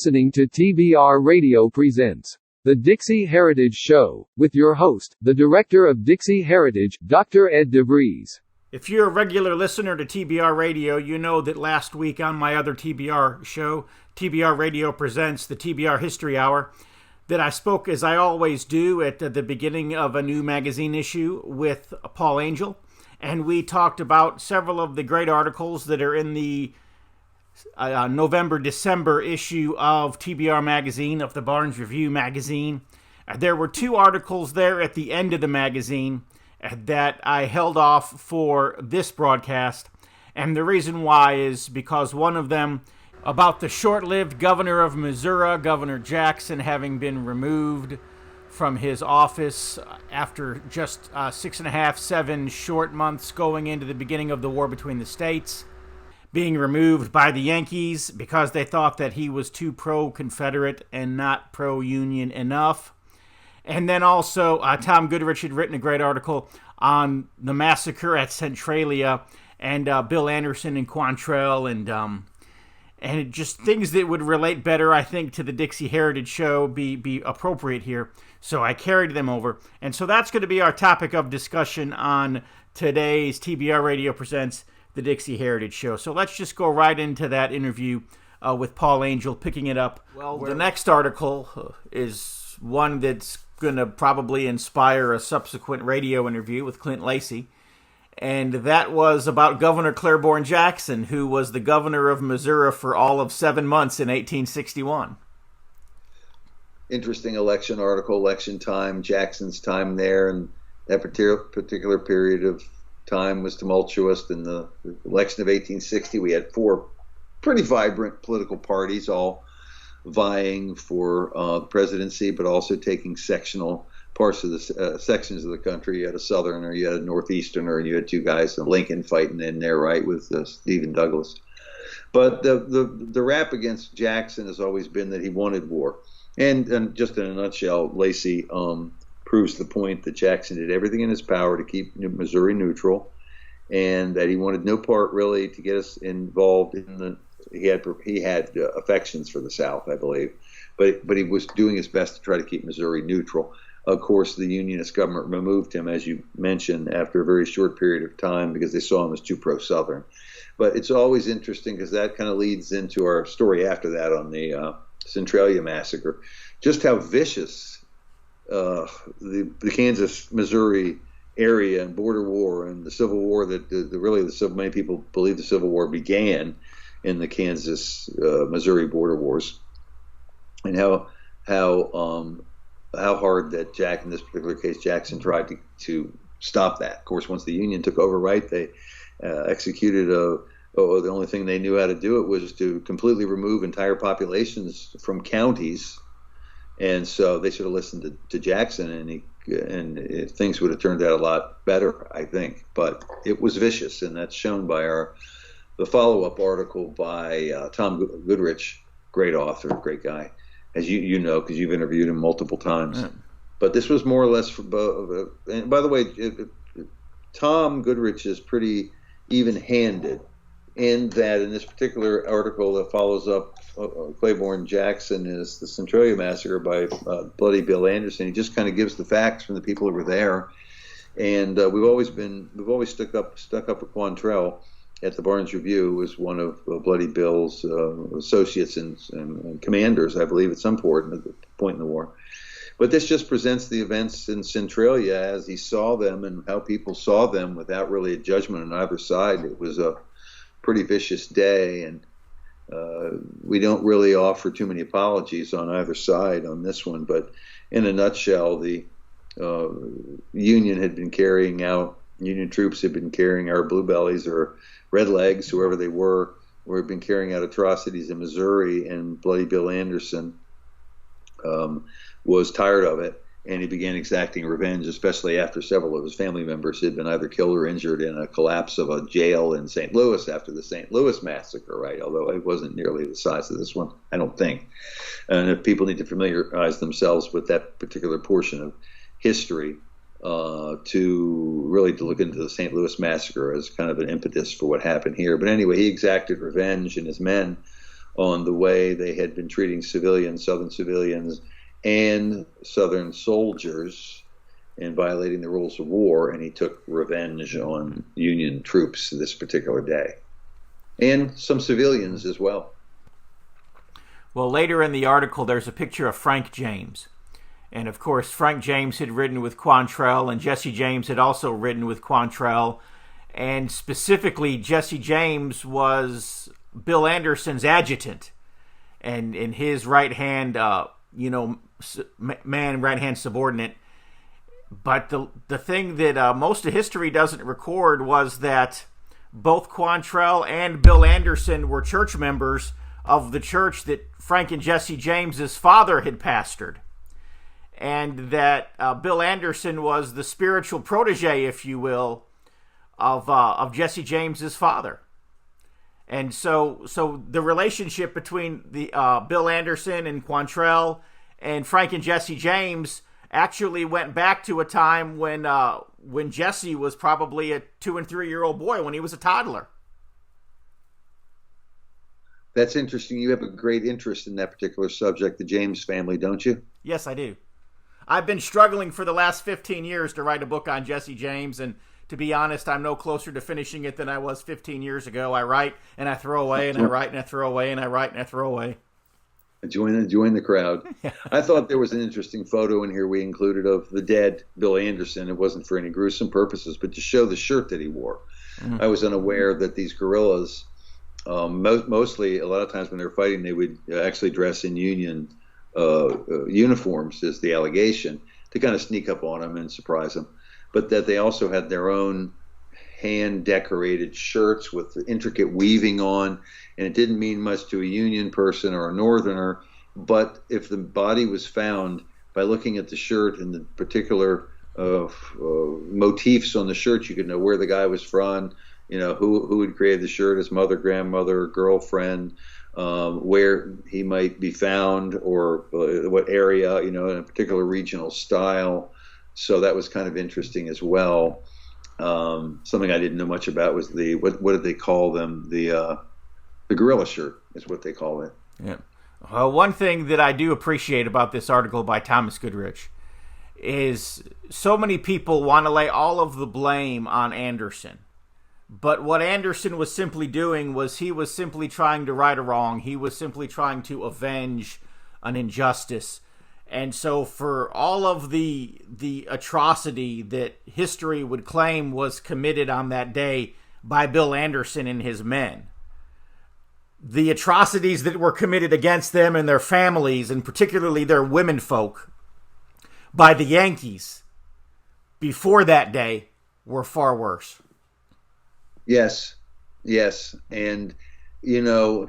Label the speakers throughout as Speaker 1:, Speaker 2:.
Speaker 1: Listening to TBR Radio presents the DIXIE Heritage Show, with your host, the Director of DIXIE Heritage, Dr. Ed DeVries.
Speaker 2: If you're a regular listener to TBR Radio, you know that last week on my other TBR show, TBR Radio Presents the TBR History Hour, that I spoke, as I always do, at the beginning of a new magazine issue with Paul Angel, and we talked about several of the great articles that are in the November-December issue of TBR Magazine, of the Barnes Review magazine. There were two articles there at the end of the magazine that I held off for this broadcast, and the reason why is because one of them about the short-lived governor of Missouri, Governor Jackson, having been removed from his office after just 7 short months going into the beginning of the war between the states, being removed by the Yankees because they thought that he was too pro-Confederate and not pro-Union enough. And then also, Tom Goodrich had written a great article on the massacre at Centralia, and Bill Anderson and Quantrell, and just things that would relate better, I think, to the DIXIE Heritage Show, be appropriate here. So I carried them over. And so that's going to be our topic of discussion on today's TBR Radio Presents the DIXIE Heritage Show. So let's just go right into that interview with Paul Angel, picking it up. Well, the next article is one that's going to probably inspire a subsequent radio interview with Clint Lacy. And that was about Governor Claiborne Jackson, who was the governor of Missouri for all of 7 months in 1861.
Speaker 3: Interesting election article, election time, Jackson's time there, and that particular period of time was tumultuous. In the election of 1860, we had four pretty vibrant political parties, all vying for the presidency, but also taking sectional parts of the sections of the country. You had a Southerner, you had a Northeasterner, and you had two guys, Lincoln fighting in there, right, with Stephen Douglas. But the rap against Jackson has always been that he wanted war. And just in a nutshell, Lacy proves the point that Jackson did everything in his power to keep Missouri neutral, and that he wanted no part really to get us involved in the. He had affections for the South, I believe, but he was doing his best to try to keep Missouri neutral. Of course, the Unionist government removed him, as you mentioned, after a very short period of time because they saw him as too pro-Southern. But it's always interesting because that kind of leads into our story after that on the Centralia massacre, just how vicious the Kansas-Missouri area and border war and the Civil War many people believe the Civil War began in the Kansas-Missouri border wars, and how hard that in this particular case, Jackson tried to stop that. Of course, once the Union took over, right, they executed the only thing they knew how to do it was to completely remove entire populations from counties, and so they should have listened to Jackson, and things would have turned out a lot better, I think. But it was vicious, and that's shown by the follow-up article by Tom Goodrich, great author, great guy, as you know, because you've interviewed him multiple times. Yeah. But this was more or less, and by the way, Tom Goodrich is pretty even-handed in that in this particular article that follows up Claiborne Jackson is the Centralia Massacre by Bloody Bill Anderson. He just kind of gives the facts from the people who were there, and we've always stuck up with Quantrell at the Barnes Review, was one of Bloody Bill's associates and commanders, I believe, at some point in the war. But this just presents the events in Centralia as he saw them and how people saw them without really a judgment on either side. It was a pretty vicious day, and we don't really offer too many apologies on either side on this one. But in a nutshell, the Union troops had been carrying our blue bellies or red legs, whoever they were had been carrying out atrocities in Missouri, and Bloody Bill Anderson was tired of it, and he began exacting revenge, especially after several of his family members had been either killed or injured in a collapse of a jail in St. Louis after the St. Louis massacre, right? Although it wasn't nearly the size of this one, I don't think. And if people need to familiarize themselves with that particular portion of history, to look into the St. Louis massacre as kind of an impetus for what happened here. But anyway, he exacted revenge, and his men on the way they had been treating civilians, Southern civilians, and Southern soldiers, and violating the rules of war, and he took revenge on Union troops this particular day, and some civilians as well.
Speaker 2: Well, later in the article, there's a picture of Frank James. And, of course, Frank James had ridden with Quantrell, and Jesse James had also ridden with Quantrell. And specifically, Jesse James was Bill Anderson's adjutant and his right-hand, man, right-hand subordinate. But the thing that most of history doesn't record was that both Quantrell and Bill Anderson were church members of the church that Frank and Jesse James's father had pastored. And that Bill Anderson was the spiritual protege, if you will, of Jesse James's father. And so the relationship between the Bill Anderson and Quantrell and Frank and Jesse James actually went back to a time when Jesse was probably a 2 and 3 year old boy, when he was a toddler.
Speaker 3: That's interesting. You have a great interest in that particular subject, the James family, don't you?
Speaker 2: Yes, I do. I've been struggling for the last 15 years to write a book on Jesse James, and to be honest, I'm no closer to finishing it than I was 15 years ago. I write and I throw away, and I write and I throw away, and I write and I throw away.
Speaker 3: Join the crowd. I thought there was an interesting photo in here we included of the dead Bill Anderson. It wasn't for any gruesome purposes, but to show the shirt that he wore. Mm-hmm. I was unaware that these guerrillas, mostly a lot of times when they were fighting, they would actually dress in Union uniforms, is the allegation, to kind of sneak up on them and surprise them. But that they also had their own hand-decorated shirts with intricate weaving on, and it didn't mean much to a Union person or a Northerner, but if the body was found by looking at the shirt and the particular motifs on the shirt, you could know where the guy was from, who had created the shirt, his mother, grandmother, girlfriend, where he might be found, or what area, in a particular regional style. So that was kind of interesting as well. Something I didn't know much about was what did they call them? The guerrilla shirt is what they call it.
Speaker 2: Yeah. One thing that I do appreciate about this article by Thomas Goodrich is so many people want to lay all of the blame on Anderson. But what Anderson was simply doing was he was simply trying to right a wrong. He was simply trying to avenge an injustice. And so for all of the atrocity that history would claim was committed on that day by Bill Anderson and his men, the atrocities that were committed against them and their families, and particularly their womenfolk, by the Yankees before that day were far worse.
Speaker 3: Yes. And,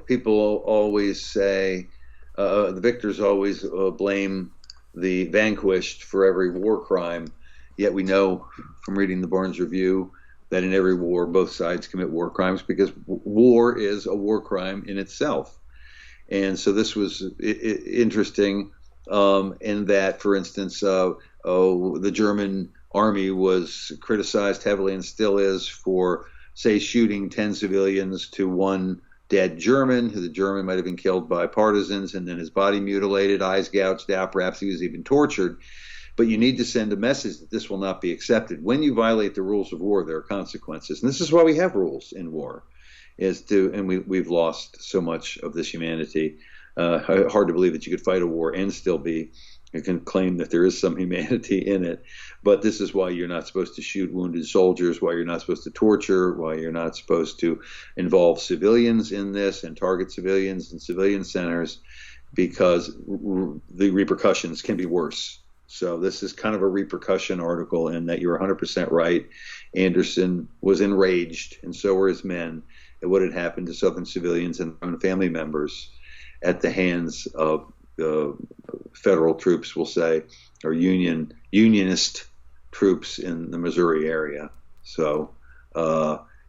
Speaker 3: people always say, the victors always blame the vanquished for every war crime. Yet we know from reading the Barnes Review that in every war, both sides commit war crimes, because war is a war crime in itself. And so this was interesting in that, for instance, the German army was criticized heavily, and still is, for, say, shooting 10 civilians to one dead German, who the German might have been killed by partisans, and then his body mutilated, eyes gouged out, perhaps he was even tortured. But you need to send a message that this will not be accepted. When you violate the rules of war, there are consequences. And this is why we have rules in war, and we've lost so much of this humanity. Hard to believe that you could fight a war and still you can claim that there is some humanity in it. But this is why you're not supposed to shoot wounded soldiers, why you're not supposed to torture, why you're not supposed to involve civilians in this and target civilians and civilian centers, because the repercussions can be worse. So this is kind of a repercussion article, in that you're 100% right. Anderson was enraged, and so were his men, at what had happened to Southern civilians and their own family members at the hands of federal troops, we'll say, or unionist troops in the Missouri area. So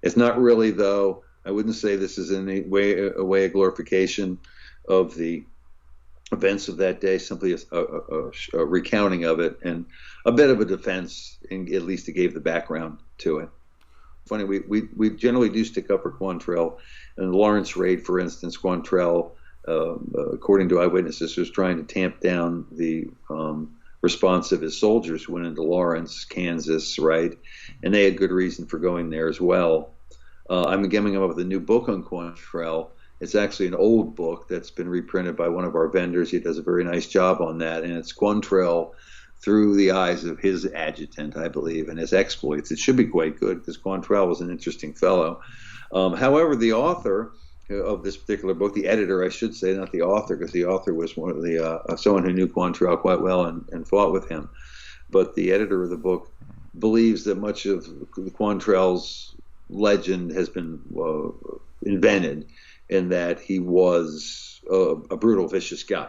Speaker 3: it's not really, though, I wouldn't say this is in any way a glorification of the events of that day, simply a recounting of it, and a bit of a defense, and at least it gave the background to it. Funny, we generally do stick up for Quantrell. In the Lawrence raid, for instance, Quantrell according to eyewitnesses, was trying to tamp down the response of his soldiers who went into Lawrence, Kansas, right? And they had good reason for going there as well. I'm coming up with a new book on Quantrell. It's actually an old book that's been reprinted by one of our vendors. He does a very nice job on that, and it's Quantrell through the eyes of his adjutant, I believe, and his exploits. It should be quite good because Quantrell was an interesting fellow. However, the author of this particular book, the editor, I should say, not the author, because the author was one of the someone who knew Quantrell quite well and fought with him. But the editor of the book believes that much of Quantrell's legend has been invented, in that he was a brutal, vicious guy.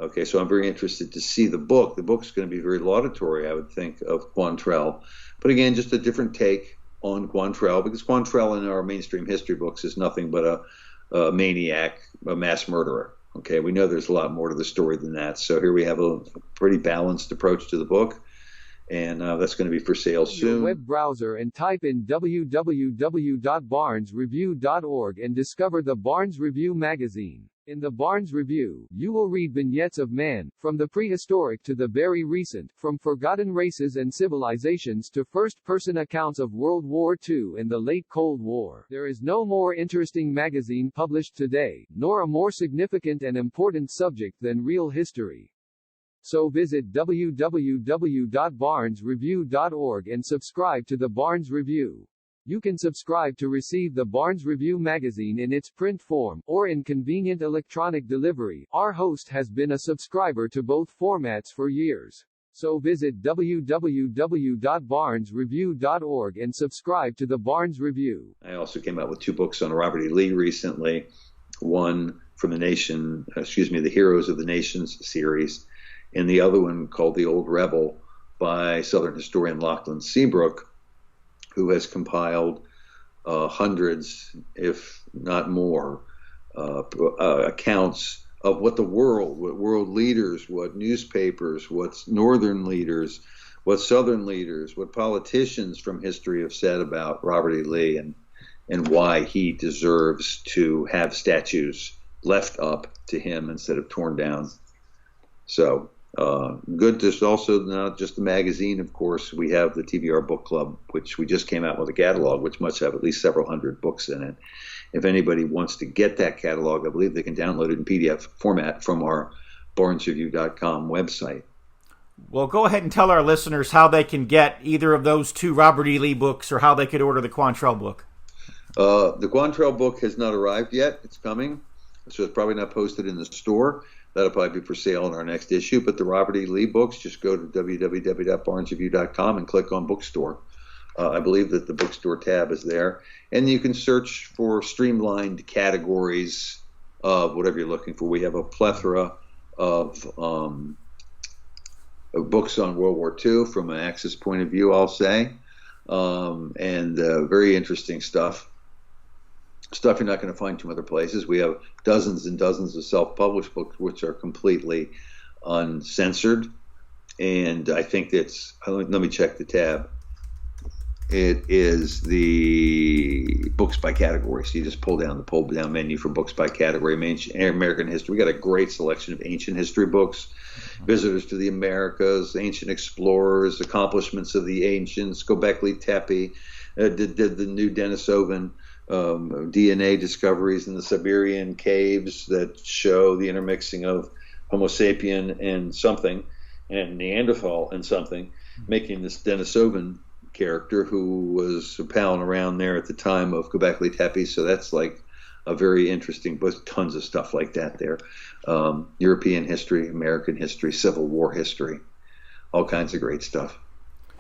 Speaker 3: Okay, so I'm very interested to see the book. The book's going to be very laudatory, I would think, of Quantrell. But again, just a different take on Quantrell, because Quantrell in our mainstream history books is nothing but a maniac, a mass murderer. Okay, we know there's a lot more to the story than that. So here we have a pretty balanced approach to the book, and that's going to be for sale soon.
Speaker 1: Your web browser and type in www.barnesreview.org and discover the Barnes Review magazine. In the Barnes Review, you will read vignettes of man, from the prehistoric to the very recent, from forgotten races and civilizations to first-person accounts of World War II and the late Cold War. There is no more interesting magazine published today, nor a more significant and important subject than real history. So visit www.barnesreview.org and subscribe to the Barnes Review. You can subscribe to receive the Barnes Review magazine in its print form, or in convenient electronic delivery. Our host has been a subscriber to both formats for years. So visit www.barnesreview.org and subscribe to the Barnes Review.
Speaker 3: I also came out with 2 books on Robert E. Lee recently. One from the Heroes of the Nations series, and the other one called The Old Rebel by Southern historian Lachlan Seabrook, who has compiled hundreds, if not more, accounts of what world leaders, what newspapers, what northern leaders, what southern leaders, what politicians from history have said about Robert E. Lee, and why he deserves to have statues left up to him instead of torn down. So good. There's also not just the magazine, of course. We have the TBR Book Club, which we just came out with a catalog, which must have at least several hundred books in it. If anybody wants to get that catalog, I believe they can download it in PDF format from our barnesreview.com website.
Speaker 2: Well, go ahead and tell our listeners how they can get either of those 2 Robert E. Lee books, or how they could order the Quantrell book.
Speaker 3: The Quantrell book has not arrived yet. It's coming, so it's probably not posted in the store. That'll probably be for sale in our next issue. But the Robert E. Lee books, just go to www.barnesreview.com and click on bookstore. I believe that the bookstore tab is there. And you can search for streamlined categories of whatever you're looking for. We have a plethora of books on World War II from an Axis point of view, I'll say. And very interesting stuff. Stuff you're not going to find too other places. We have dozens and dozens of self-published books which are completely uncensored, and I think that's, let me check the tab. It is the books by category. So you just pull down menu for books by category. American history. We got a great selection of ancient history books, visitors to the Americas, ancient explorers, accomplishments of the ancients, Göbekli Tepe, did the new Denisovan DNA discoveries in the Siberian caves that show the intermixing of Homo sapien and something, and Neanderthal and something, making this Denisovan character who was palling around there at the time of Göbekli Tepe. So that's like a very interesting book. Tons of stuff like that there. European history, American history, Civil War history, all kinds of great stuff.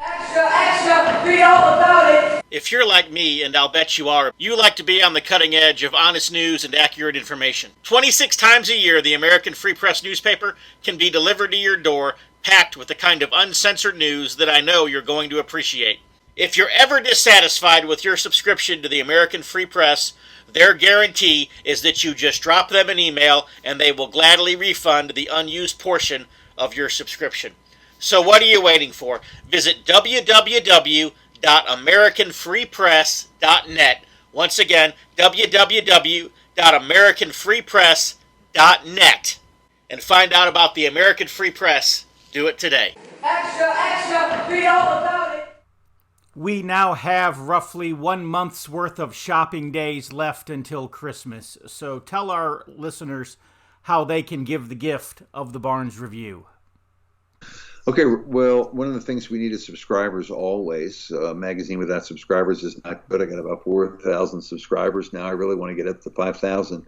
Speaker 4: Extra, read all about it.
Speaker 2: If you're like me, and I'll bet you are, you like to be on the cutting edge of honest news and accurate information. 26 times a year, the American Free Press newspaper can be delivered to your door, packed with the kind of uncensored news that I know you're going to appreciate. If you're ever dissatisfied with your subscription to the American Free Press, their guarantee is that you just drop them an email and they will gladly refund the unused portion of your subscription. So what are you waiting for? Visit www.americanfreepress.net. Once again, www.americanfreepress.net. TBR'S.net and find out about the American Free Press. Do it today.
Speaker 4: Extra, extra, read all about it.
Speaker 2: We now have roughly 1 month's worth of shopping days left until Christmas, so tell our listeners how they can give the gift of the Barnes Review.
Speaker 3: Okay, well, one of the things we need is subscribers always. A magazine without subscribers is not good. I got about 4,000 subscribers now. I really want to get up to 5,000.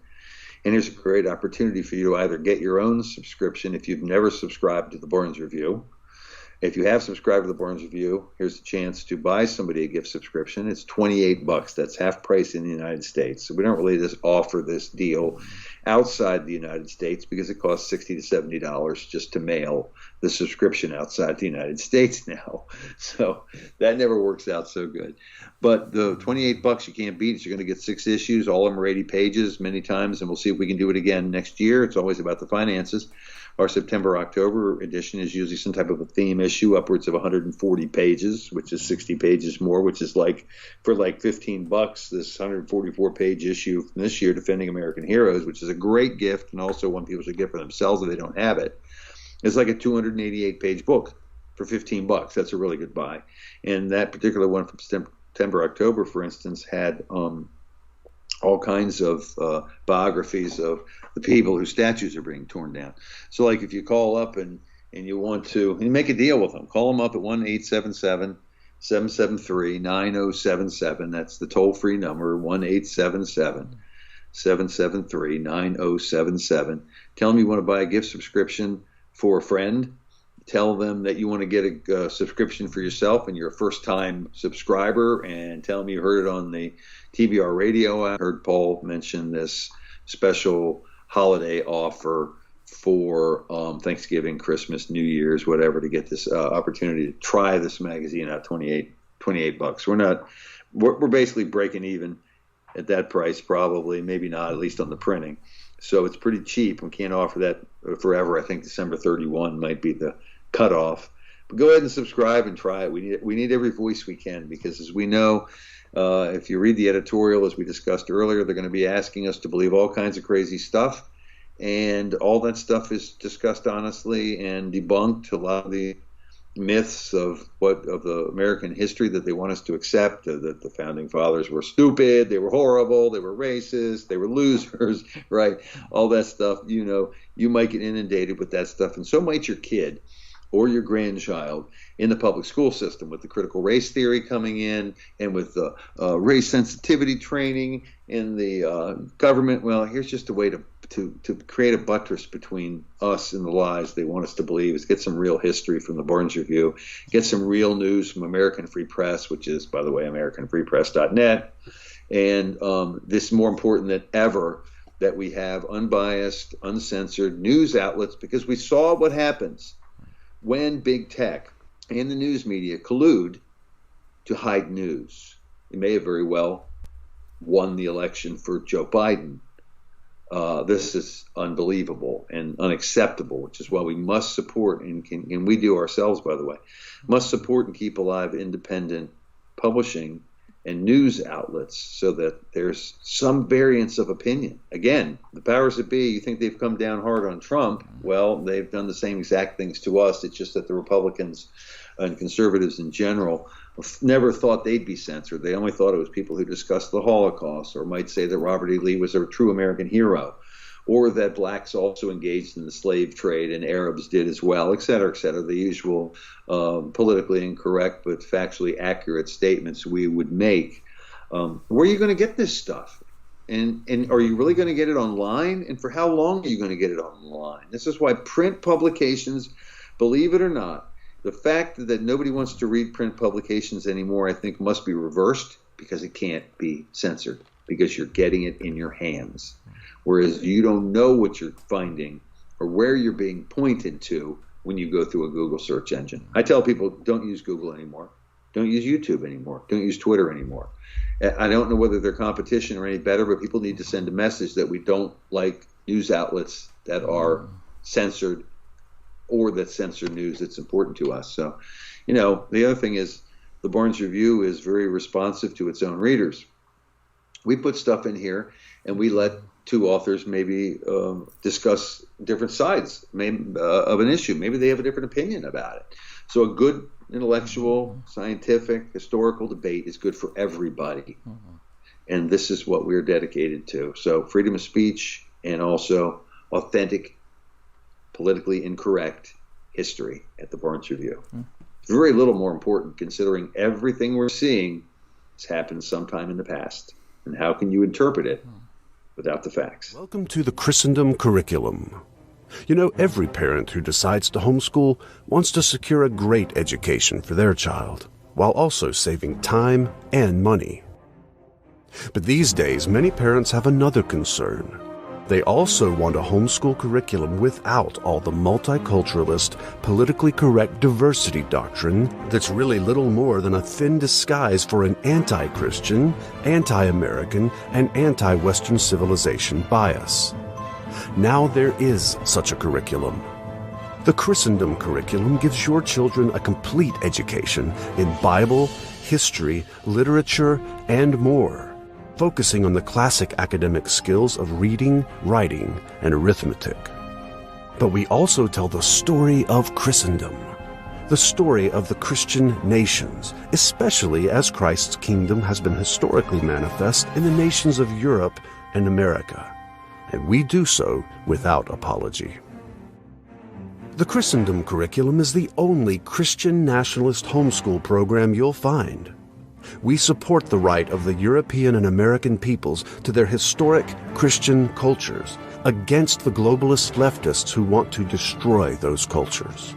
Speaker 3: And here's a great opportunity for you to either get your own subscription if you've never subscribed to the Barnes Review. If you have subscribed to the Barnes Review, here's a chance to buy somebody a gift subscription. It's $28. That's half price in the United States. So we don't really just offer this deal outside the United States because it costs $60 to $70 just to mail the subscription outside the United States now. So that never works out so good. But the $28 you can't beat it. You're going to get 6 issues. All of them are 80 pages many times, and we'll see if we can do it again next year. It's always about the finances. Our September-October edition is usually some type of a theme issue, upwards of 140 pages, which is 60 pages more, which is like, for like $15, this 144-page issue from this year, Defending American Heroes, which is a great gift and also one people should get for themselves if they don't have it. It's like a 288-page book for $15. That's a really good buy. And that particular one from September-October, for instance, had all kinds of biographies of the people whose statues are being torn down. So like if you call up and you want to and make a deal with them, call them up at 1-877-773-9077. That's the toll-free number, 1-877-773-9077. Tell them you want to buy a gift subscription for a friend. Tell them that you want to get a subscription for yourself and you're a first-time subscriber, and tell them you heard it on the TBR radio. I heard Paul mention this special holiday offer for Thanksgiving, Christmas, New Year's, whatever, to get this opportunity to try this magazine at $28. We're basically breaking even at that price, probably, maybe not, at least on the printing. So it's pretty cheap. We can't offer that forever. I think December 31 might be the cutoff. But go ahead and subscribe and try it. We need every voice we can, because as we know, if you read the editorial, as we discussed earlier, they're going to be asking us to believe all kinds of crazy stuff, and all that stuff is discussed honestly and debunked. A lot of the myths of the American history that they want us to accept, that the founding fathers were stupid, they were horrible, they were racist, they were losers, right? All that stuff, you might get inundated with that stuff, and so might your kid or your grandchild in the public school system, with the critical race theory coming in and with the race sensitivity training in the government. Well, here's just a way to create a buttress between us and the lies they want us to believe, is get some real history from the Barnes Review, get some real news from American Free Press, which is, by the way, AmericanFreePress.net. And this is more important than ever, that we have unbiased, uncensored news outlets, because we saw what happens when big tech and the news media collude to hide news. They may have very well won the election for Joe Biden. This is unbelievable and unacceptable, which is why we must support, and we do ourselves, by the way, must support and keep alive independent publishing and news outlets, so that there's some variance of opinion. Again, the powers that be, you think they've come down hard on Trump. Well, they've done the same exact things to us. It's just that the Republicans and conservatives in general never thought they'd be censored. They only thought it was people who discussed the Holocaust, or might say that Robert E. Lee was a true American hero, or that blacks also engaged in the slave trade and Arabs did as well, et cetera, the usual politically incorrect but factually accurate statements we would make. Where are you going to get this stuff? And are you really going to get it online? And for how long are you going to get it online? This is why print publications, believe it or not, the fact that nobody wants to read print publications anymore, I think, must be reversed, because it can't be censored, because you're getting it in your hands. Whereas you don't know what you're finding or where you're being pointed to when you go through a Google search engine. I tell people, don't use Google anymore. Don't use YouTube anymore. Don't use Twitter anymore. I don't know whether they're competition or any better, but people need to send a message that we don't like news outlets that are censored, or that censor news that's important to us. So, the other thing is, the Barnes Review is very responsive to its own readers. We put stuff in here, and we let two authors maybe discuss different sides of an issue. Maybe they have a different opinion about it. So a good intellectual, scientific, historical debate is good for everybody. And this is what we're dedicated to. So freedom of speech and also authentic, politically incorrect history at the Barnes Review. Very little more important, considering everything we're seeing has happened sometime in the past. And how can you interpret it without the facts?
Speaker 5: Welcome to the Christendom Curriculum. You know, every parent who decides to homeschool wants to secure a great education for their child, while also saving time and money. But these days, many parents have another concern. They also want a homeschool curriculum without all the multiculturalist, politically correct diversity doctrine that's really little more than a thin disguise for an anti-Christian, anti-American, and anti-Western civilization bias. Now there is such a curriculum. The Christendom Curriculum gives your children a complete education in Bible, history, literature, and more, focusing on the classic academic skills of reading, writing, and arithmetic. But we also tell the story of Christendom, the story of the Christian nations, especially as Christ's kingdom has been historically manifest in the nations of Europe and America, and we do so without apology. The Christendom Curriculum is the only Christian nationalist homeschool program you'll find. We support the right of the European and American peoples to their historic Christian cultures against the globalist leftists who want to destroy those cultures.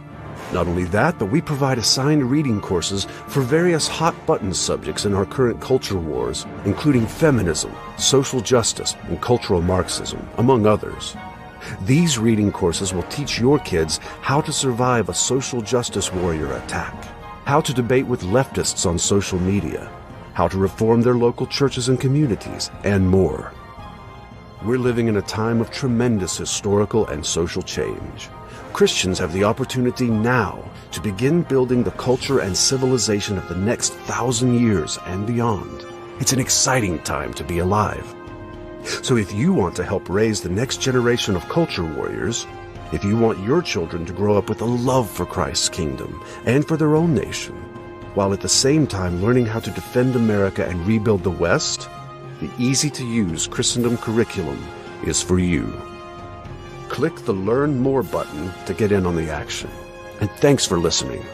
Speaker 5: Not only that, but we provide assigned reading courses for various hot-button subjects in our current culture wars, including feminism, social justice, and cultural Marxism, among others. These reading courses will teach your kids how to survive a social justice warrior attack, how to debate with leftists on social media, how to reform their local churches and communities, and more. We're living in a time of tremendous historical and social change. Christians have the opportunity now to begin building the culture and civilization of the next 1,000 years and beyond. It's an exciting time to be alive. So if you want to help raise the next generation of culture warriors, if you want your children to grow up with a love for Christ's kingdom and for their own nation, while at the same time learning how to defend America and rebuild the West, the easy-to-use Christendom Curriculum is for you. Click the Learn More button to get in on the action. And thanks for listening.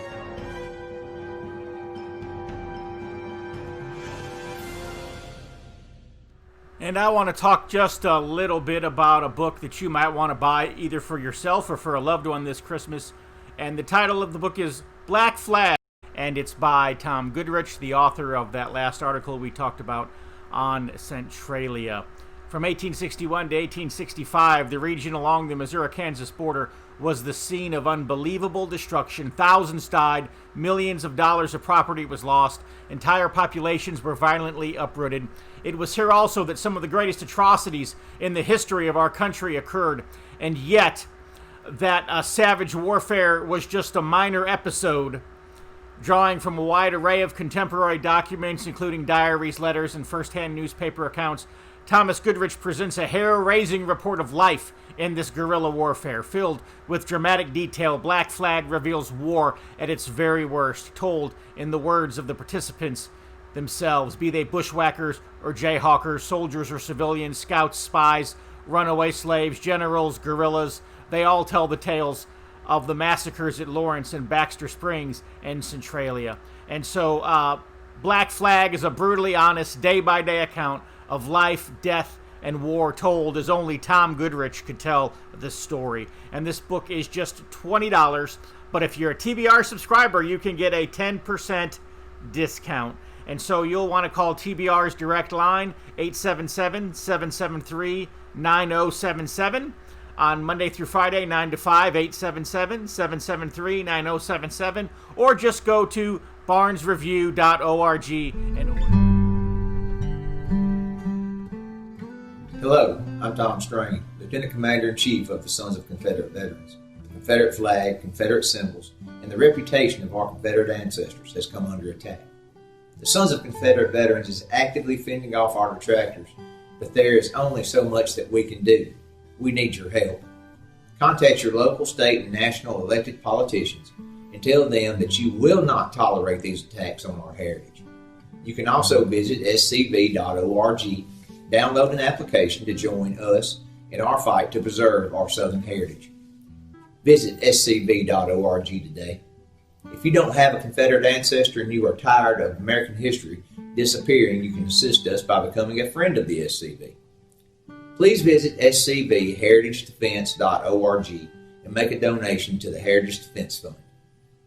Speaker 2: And I want to talk just a little bit about a book that you might want to buy either for yourself or for a loved one this Christmas. And the title of the book is Black Flag, and it's by Tom Goodrich, the author of that last article we talked about on Centralia. From 1861 to 1865, the region along the Missouri-Kansas border was the scene of unbelievable destruction. Thousands died, millions of dollars of property was lost, entire populations were violently uprooted. It was here also that some of the greatest atrocities in the history of our country occurred, and yet that savage warfare was just a minor episode. Drawing from a wide array of contemporary documents, including diaries, letters, and first-hand newspaper accounts, Thomas Goodrich presents a hair-raising report of life in this guerrilla warfare. Filled with dramatic detail, Black Flag reveals war at its very worst, told in the words of the participants themselves, be they bushwhackers or jayhawkers, soldiers or civilians, scouts, spies, runaway slaves, generals, guerrillas. They all tell the tales of the massacres at Lawrence and Baxter Springs and Centralia. And so Black Flag is a brutally honest, day-by-day account of life, death, and war told as only Tom Goodrich could tell this story. And this book is just $20, but if you're a TBR subscriber, you can get a 10% discount. And so you'll want to call TBR's direct line, 877-773-9077. On Monday through Friday, 9 to 5, 877-773-9077. Or just go to barnesreview.org and order.
Speaker 6: Hello, I'm Tom Strain, Lieutenant Commander-in-Chief of the Sons of Confederate Veterans. The Confederate flag, Confederate symbols, and the reputation of our Confederate ancestors has come under attack. The Sons of Confederate Veterans is actively fending off our detractors but there is only so much that we can do. We need your help. Contact your local, state, and national elected politicians and tell them that you will not tolerate these attacks on our heritage. You can also visit scv.org, download an application to join us in our fight to preserve our Southern heritage. Visit scv.org today. If you don't have a Confederate ancestor and you are tired of American history disappearing, you can assist us by becoming a friend of the SCV. Please visit scvheritagedefense.org and make a donation to the Heritage Defense Fund.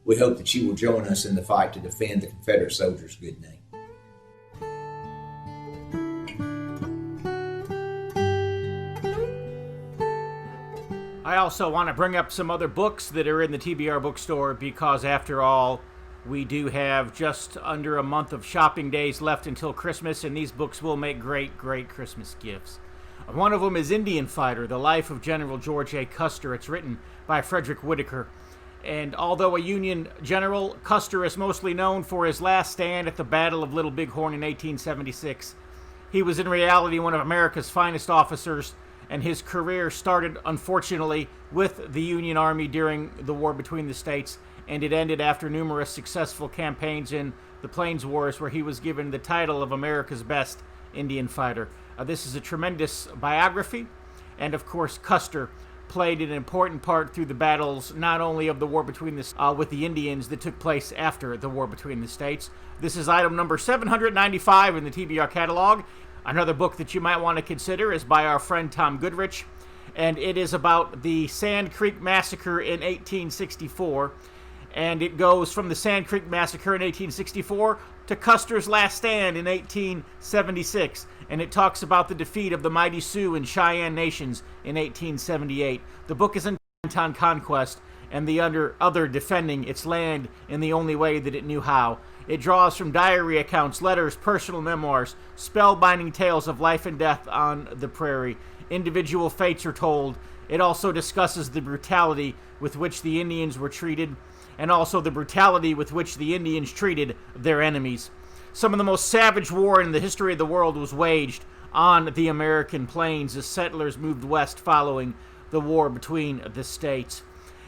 Speaker 6: We hope that you will join us in the fight to defend the Confederate soldiers' good name.
Speaker 2: I also want to bring up some other books that are in the TBR bookstore because, after all, we do have just under a month of shopping days left until Christmas, and these books will make great, great Christmas gifts. One of them is Indian Fighter, The Life of General George A. Custer. It's written by Frederick Whitaker. And although a Union general, Custer is mostly known for his last stand at the Battle of Little Bighorn in 1876. He was in reality one of America's finest officers, and his career started, unfortunately, with the Union Army during the war between the states, and it ended after numerous successful campaigns in the Plains Wars, where he was given the title of America's Best Indian Fighter. This is a tremendous biography, and of course Custer played an important part through the battles, not only of the war between with the Indians that took place after the war between the states. This is item number 795 in the TBR catalog. Another book that you might want to consider is by our friend Tom Goodrich, and it is about the Sand Creek Massacre in 1864. And it goes from the Sand Creek Massacre in 1864 to Custer's last stand in 1876. And it talks about the defeat of the mighty Sioux and Cheyenne nations in 1878. The book is intent on conquest and the other defending its land in the only way that it knew how. It draws from diary accounts, letters, personal memoirs, spellbinding tales of life and death on the prairie. Individual fates are told. It also discusses the brutality with which the Indians were treated, and also the brutality with which the Indians treated their enemies. Some of the most savage war in the history of the world was waged on the American plains as settlers moved west following the war between the states.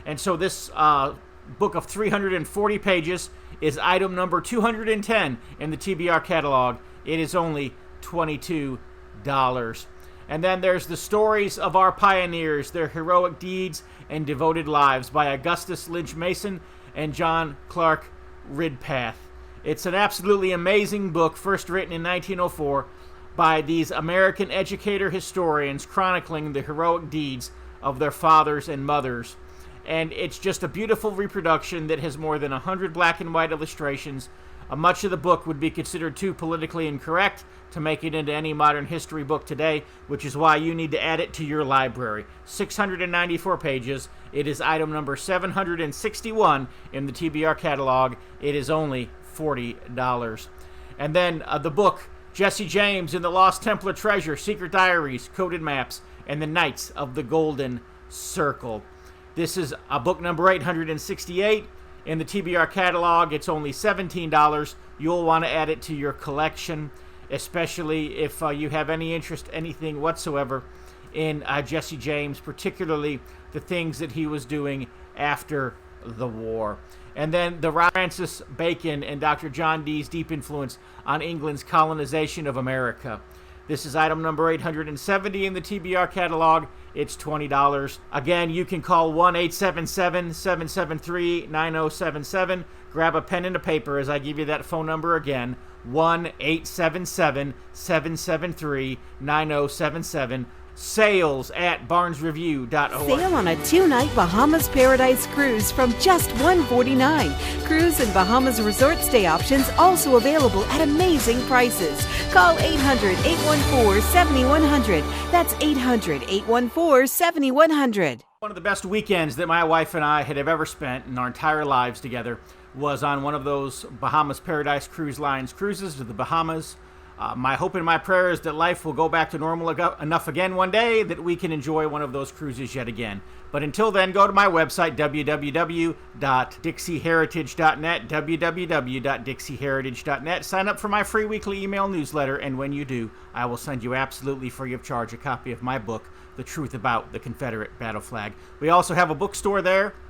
Speaker 2: And so this book of 340 pages is item number 210 in the TBR catalog. It is only $22. And then there's The Stories of Our Pioneers, Their Heroic Deeds and Devoted Lives by Augustus Lynch Mason and John Clark Ridpath. It's an absolutely amazing book, first written in 1904 by these American educator historians chronicling the heroic deeds of their fathers and mothers. And it's just a beautiful reproduction that has more than 100 black and white illustrations. Much of the book would be considered too politically incorrect to make it into any modern history book today, which is why you need to add it to your library. 694 pages. It is item number 761 in the TBR catalog. It is only $40. And then the book, Jesse James and the Lost Templar Treasure, Secret Diaries, Coded Maps, and the Knights of the Golden Circle. This is book number 868 in the TBR catalog. It's only $17. You'll want to add it to your collection, especially if you have any interest, anything whatsoever, in Jesse James, particularly the things that he was doing after the war. And then the Francis Bacon and Dr. John Dee's deep influence on England's colonization of America. This is item number 870 in the TBR catalog. It's $20. Again, you can call 1-877-773-9077. Grab a pen and a paper as I give you that phone number again. 1-877-773-9077. Sales@barnesreview.org.
Speaker 7: Sail on a 2-night Bahamas Paradise cruise from just $149. Cruise and Bahamas resort stay options also available at amazing prices. Call 800-814-7100. That's 800-814-7100.
Speaker 2: One of the best weekends that my wife and I had ever spent in our entire lives together was on one of those Bahamas Paradise Cruise Lines cruises to the Bahamas. My hope and my prayer is that life will go back to normal enough again one day that we can enjoy one of those cruises yet again. But until then, go to my website, www.dixieheritage.net, www.dixieheritage.net. Sign up for my free weekly email newsletter, and when you do, I will send you absolutely free of charge a copy of my book, The Truth About the Confederate Battle Flag. We also have a bookstore there.